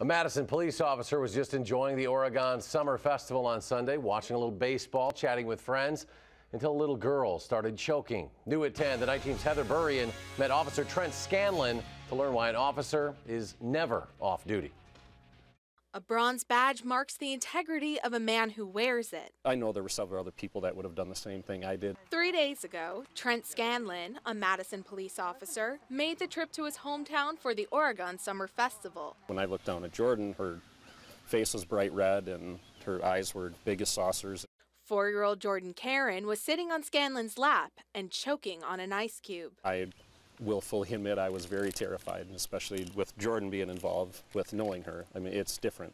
A Madison police officer was just enjoying the Oregon Summer Festival on Sunday, watching a little baseball, chatting with friends, until a little girl started choking. New at 10, the night team's Heather Burian met Officer Trent Scanlon to learn why an officer is never off duty. A bronze badge marks the integrity of a man who wears it. I know there were several other people that would have done the same thing I did. 3 days ago, Trent Scanlon, a Madison police officer, made the trip to his hometown for the Oregon Summer Festival. When I looked down at Jordan, her face was bright red and her eyes were big as saucers. 4-year-old Jordan Karen was sitting on Scanlon's lap and choking on an ice cube. I will fully admit I was very terrified, especially with Jordan being involved, with knowing her. I mean, it's different.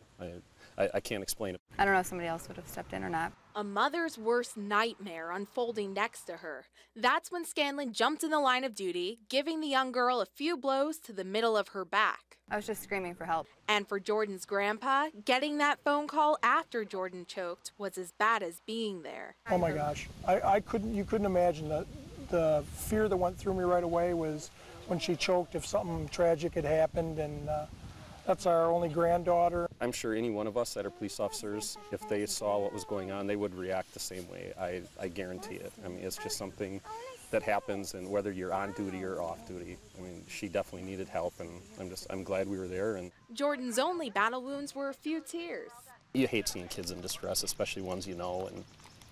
I can't explain it. I don't know if somebody else would have stepped in or not. A mother's worst nightmare unfolding next to her. That's when Scanlon jumped in the line of duty, giving the young girl a few blows to the middle of her back. I was just screaming for help. And for Jordan's grandpa, getting that phone call after Jordan choked was as bad as being there. Oh my gosh, you couldn't imagine the fear that went through me right away was when she choked, if something tragic had happened, and that's our only granddaughter. I'm sure any one of us that are police officers, if they saw what was going on, they would react the same way. I guarantee it. I mean, it's just something that happens, and whether you're on duty or off duty. I mean, she definitely needed help, and I'm glad we were there. And Jordan's only battle wounds were a few tears. You hate seeing kids in distress, especially ones you know and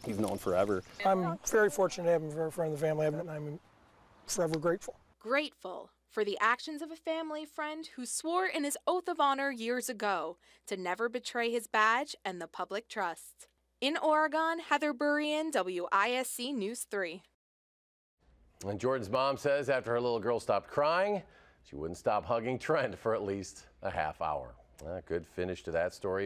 you've known forever. I'm very fortunate to have him for a friend of the family, and I'm forever grateful. Grateful for the actions of a family friend who swore in his oath of honor years ago to never betray his badge and the public trust. In Oregon, Heather Burian, WISC News 3. And Jordan's mom says after her little girl stopped crying, she wouldn't stop hugging Trent for at least a half hour. Good finish to that story.